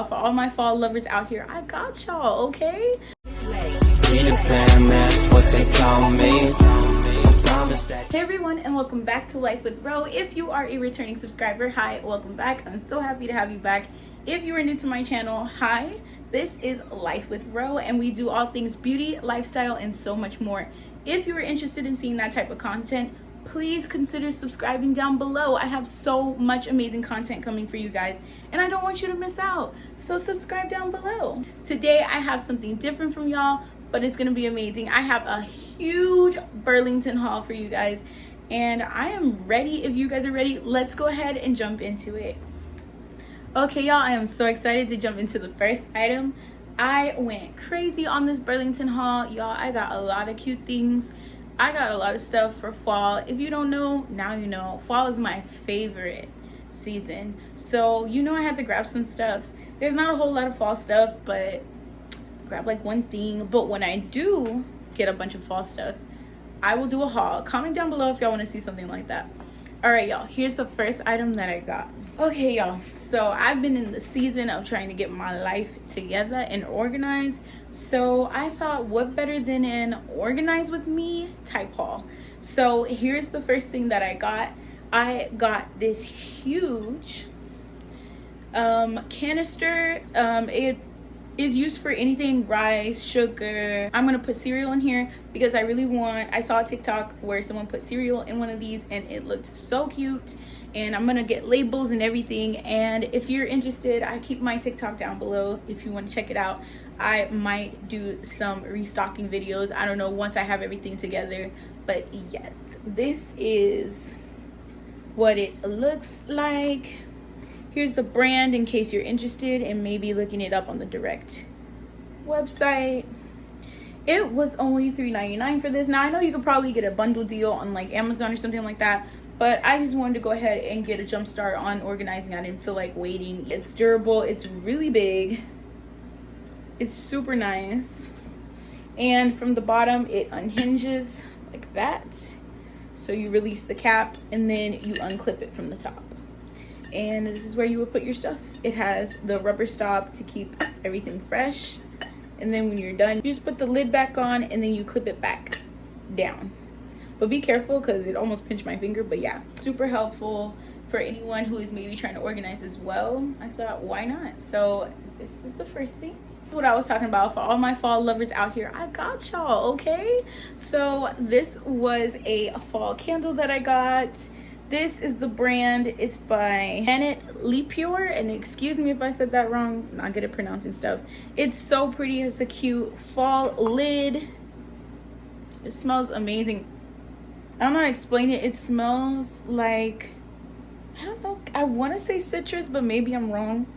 For all my fall lovers out here, I got y'all, okay? Peter Pan, that's what they call me. Hey everyone, and welcome back to Life with Ro. If you are a returning subscriber, hi, welcome back. I'm so happy to have you back. If you are new to my channel, hi. This is Life with Ro, and we do all things beauty, lifestyle, and so much more. If you are interested in seeing that type of content, please consider subscribing down below. I have so much amazing content coming for you guys, and I don't want you to miss out. So subscribe down below. Today, I have something different from y'all, but it's gonna be amazing. I have a huge Burlington haul for you guys, and I am ready. If you guys are ready, let's go ahead and jump into it. Okay, y'all, I am so excited to jump into the first item. I went crazy on this Burlington haul. Y'all, I got a lot of cute things. I got a lot of stuff for fall. If you don't know, now you know. Fall is my favorite season. So, you know I had to grab some stuff. There's not a whole lot of fall stuff, but grab like one thing. But when I do get a bunch of fall stuff, I will do a haul. Comment down below if y'all want to see something like that. All right, y'all, here's the first item that I got. Okay, y'all, so I've been in the season of trying to get my life together and organized. So I thought, what better than an organize with me type haul. So here's the first thing that I got. I got this huge canister. It is used for anything, rice, sugar. I'm gonna put cereal in here because I saw a TikTok where someone put cereal in one of these and it looked so cute. And I'm gonna get labels and everything. And if you're interested, I keep my TikTok down below if you want to check it out. I might do some restocking videos, I don't know, once I have everything together. But yes, this is what it looks like. Here's the brand in case you're interested and maybe looking it up on the direct website. It was only $3.99 for this. Now I know you could probably get a bundle deal on like Amazon or something like that, but I just wanted to go ahead and get a jump start on organizing. I didn't feel like waiting. It's durable, it's really big, it's super nice, and from the bottom it unhinges like that. So you release the cap and then you unclip it from the top. And this is where you would put your stuff. It has the rubber stop to keep everything fresh. And then when you're done, you just put the lid back on and then you clip it back down. But be careful because it almost pinched my finger. But yeah, super helpful for anyone who is maybe trying to organize as well. I thought, why not? So this is the first thing. What I was talking about. For all my fall lovers out here, I got y'all, okay? So this was a fall candle that I got. This is the brand. It's by Canister, and excuse me if I said that wrong. I'm not good at pronouncing stuff. It's so pretty. It's a cute fall lid. It smells amazing. I don't know how to explain it. It smells like, I don't know, I want to say citrus, but maybe I'm wrong.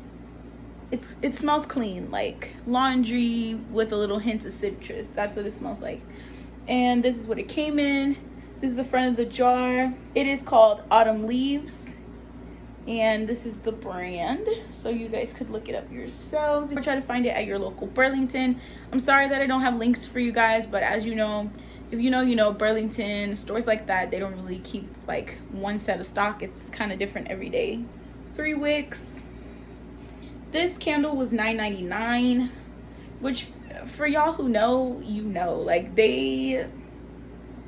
It smells clean, like laundry with a little hint of citrus. That's what it smells like. And this is what it came in. This is the front of the jar. It is called Autumn Leaves, and this is the brand, so you guys could look it up yourselves or try to find it at your local Burlington. I'm sorry that I don't have links for you guys, but as you know, if you know, you know, Burlington stores like that, they don't really keep like one set of stock. It's kind of different every day. 3 wicks. This candle was $9.99, which for y'all who know, you know, like they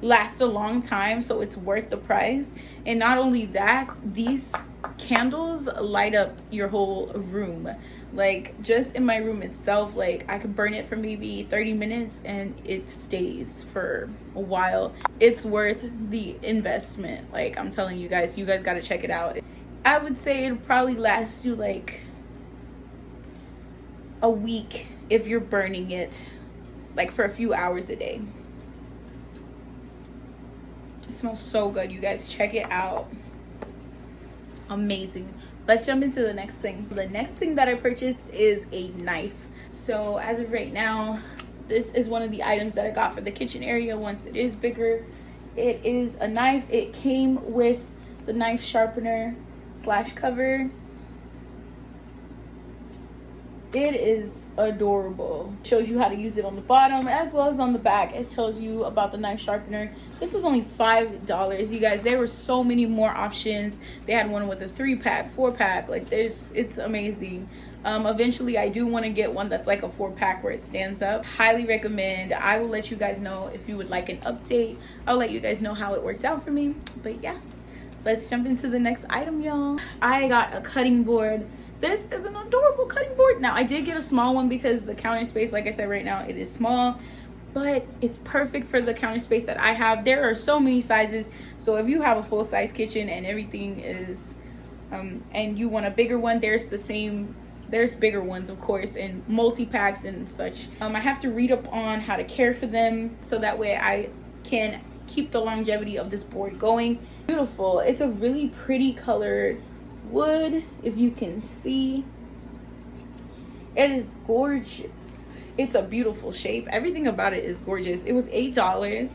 last a long time, so it's worth the price. And not only that, these candles light up your whole room. Like just in my room itself, like I could burn it for maybe 30 minutes and it stays for a while. It's worth the investment. Like I'm telling you guys got to check it out. I would say it'll probably last you like a week if you're burning it like for a few hours a day. It smells so good, you guys. Check it out. Amazing. Let's jump into the next thing. The next thing that I purchased is a knife. So as of right now, this is one of the items that I got for the kitchen area once it is bigger. It is a knife. It came with the knife sharpener / cover. It is adorable. It shows you how to use it on the bottom as well as on the back. It tells you about the knife sharpener. This was only $5, you guys. There were so many more options. They had one with a 3-pack, 4-pack. Like it's amazing. Eventually I do want to get one that's like a 4-pack where it stands up. Highly recommend. I will let you guys know if you would like an update. I'll let you guys know how it worked out for me. But yeah, let's jump into the next item, y'all. I got a cutting board. This is an adorable cutting board. Now I did get a small one because the counter space, like I said, right now it is small, but it's perfect for the counter space that I have. There are so many sizes, so if you have a full-size kitchen and everything is and you want a bigger one, there's bigger ones, of course, and multi-packs and such. I have to read up on how to care for them so that way I can keep the longevity of this board going. Beautiful. It's a really pretty colored wood, if you can see. It is gorgeous. It's a beautiful shape. Everything about it is gorgeous. It was $8.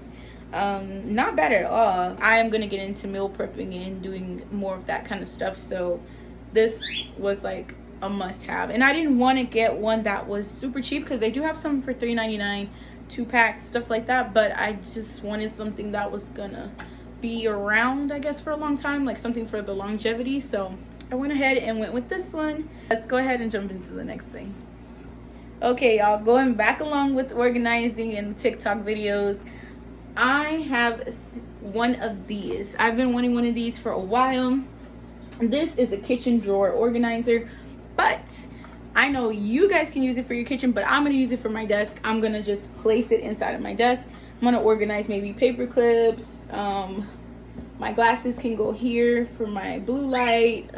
Not bad at all. I am gonna get into meal prepping and doing more of that kind of stuff, so this was like a must-have. And I didn't want to get one that was super cheap because they do have some for $3.99, 2-packs, stuff like that, but I just wanted something that was gonna be around, I guess, for a long time, like something for the longevity. So I went ahead and went with this one. Let's go ahead and jump into the next thing. Okay, y'all, going back along with organizing and TikTok videos, I have one of these. I've been wanting one of these for a while. This is a kitchen drawer organizer, but I know you guys can use it for your kitchen, but I'm gonna use it for my desk. I'm gonna just place it inside of my desk. I'm gonna organize maybe paper clips. My glasses can go here for my blue light,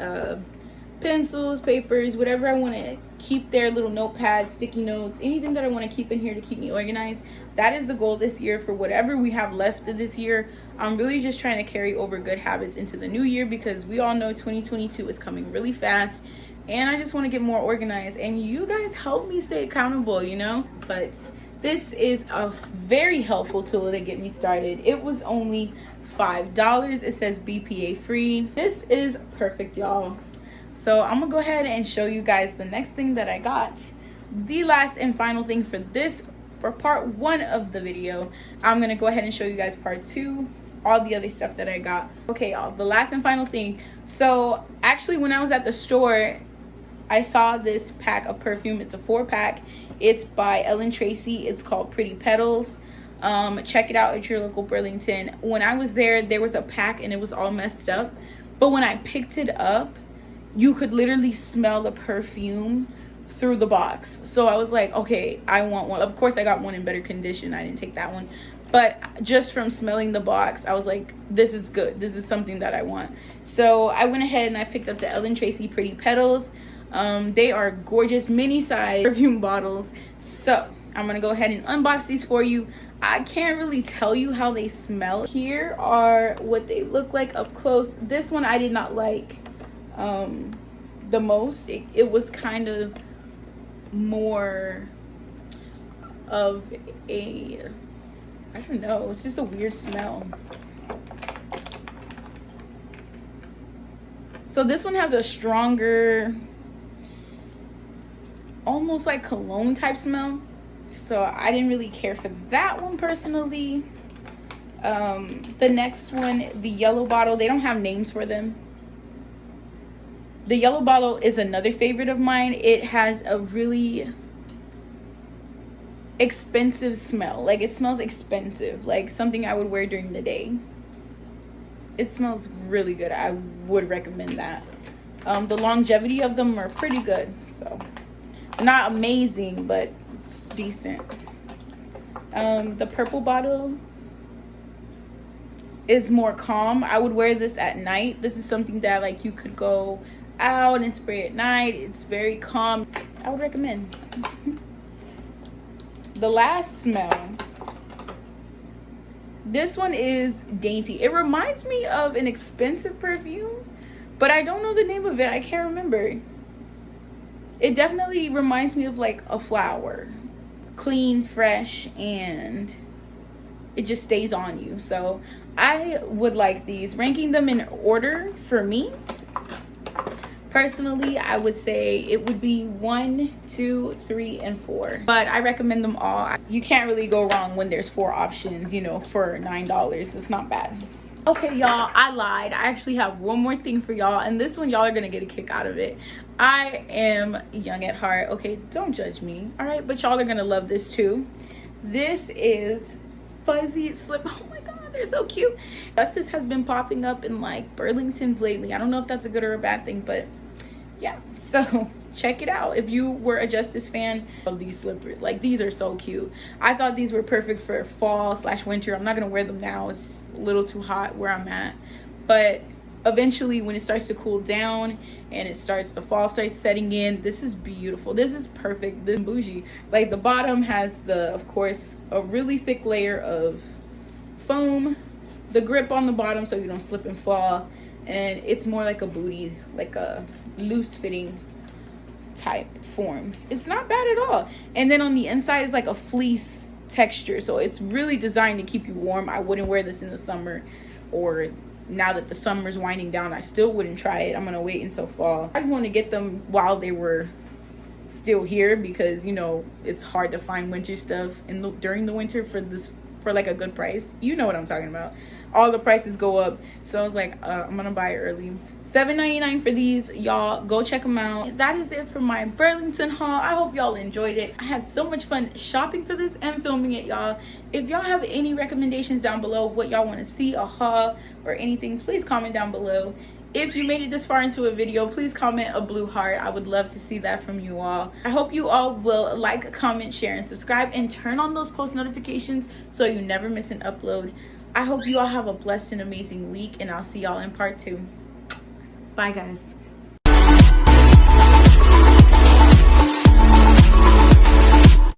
pencils, papers, whatever I want to keep there, little notepads, sticky notes, anything that I want to keep in here to keep me organized. That is the goal this year for whatever we have left of this year. I'm really just trying to carry over good habits into the new year because we all know 2022 is coming really fast, and I just want to get more organized, and you guys help me stay accountable, you know. But this is a very helpful tool to get me started. It was only $5. It says BPA free. This is perfect, y'all. So I'm gonna go ahead and show you guys the next thing that I got. The last and final thing for part 1 of the video. I'm gonna go ahead and show you guys part 2, all the other stuff that I got. Okay, y'all, the last and final thing. So actually, when I was at the store, I saw this pack of perfume. It's a 4-pack. It's by Ellen Tracy. It's called Pretty Petals. Check it out at your local Burlington. When I was there was a pack and it was all messed up, but when I picked it up, you could literally smell the perfume through the box. So I was like, okay, I want one. Of course, I got one in better condition. I didn't take that one, but just from smelling the box, I was like, this is good. This is something that I want. So I went ahead and I picked up the Ellen Tracy Pretty Petals. They are gorgeous mini size perfume bottles. So I'm gonna go ahead and unbox these for you. I can't really tell you how they smell. Here are what they look like up close. This one I did not like the most. It was kind of more of a, I don't know, it's just a weird smell. So this one has a stronger, almost like cologne type smell. So I didn't really care for that one personally. The next one, the yellow bottle, they don't have names for them. The yellow bottle is another favorite of mine. It has a really expensive smell. Like, it smells expensive, like something I would wear during the day. It smells really good. I would recommend that. The longevity of them are pretty good. So not amazing, but it's decent. The purple bottle is more calm. I would wear this at night. This is something that, like, you could go out and spray at night. It's very calm. I would recommend. The last smell, this one is dainty. It reminds me of an expensive perfume, but I don't know the name of it. I can't remember. It definitely reminds me of like a flower, clean, fresh, and it just stays on you. So I would like these. Ranking them in order for me, personally, I would say it would be 1, 2, 3, and 4. But I recommend them all. You can't really go wrong when there's 4 options, you know, for $9. It's not bad. Okay, y'all, I lied. I actually have one more thing for y'all, and this one y'all are gonna get a kick out of it. I am young at heart. Okay, don't judge me, all right? But y'all are gonna love this too. This is fuzzy slip. Oh my god, they're so cute. Justice has been popping up in like Burlington's lately. I don't know if that's a good or a bad thing, but yeah, so check it out if you were a Justice fan. Of these slippers, like these are so cute. I thought these were perfect for fall/winter. I'm not gonna wear them now, it's a little too hot where I'm at, but eventually when it starts to cool down and the fall starts setting in, this is beautiful. This is perfect. This is bougie. Like the bottom has of course a really thick layer of foam, the grip on the bottom so you don't slip and fall, and it's more like a booty, like a loose fitting type form. It's not bad at all. And then on the inside is like a fleece texture, so it's really designed to keep you warm. I wouldn't wear this in the summer, or now that the summer's winding down, I still wouldn't try it. I'm gonna wait until fall. I just want to get them while they were still here, because you know it's hard to find winter stuff during the winter for like a good price. You know what I'm talking about. All the prices go up, so I was like, I'm gonna buy it early. $7.99 for these, y'all. Go check them out. That is it for my Burlington haul. I hope y'all enjoyed it. I had so much fun shopping for this and filming it, y'all. If y'all have any recommendations down below of what y'all want to see, a haul or anything, please comment down below. If you made it this far into a video, please comment a blue heart. I would love to see that from you all. I hope you all will like, comment, share, and subscribe, and turn on those post notifications so you never miss an upload. I hope you all have a blessed and amazing week, and I'll see y'all in part 2. Bye, guys.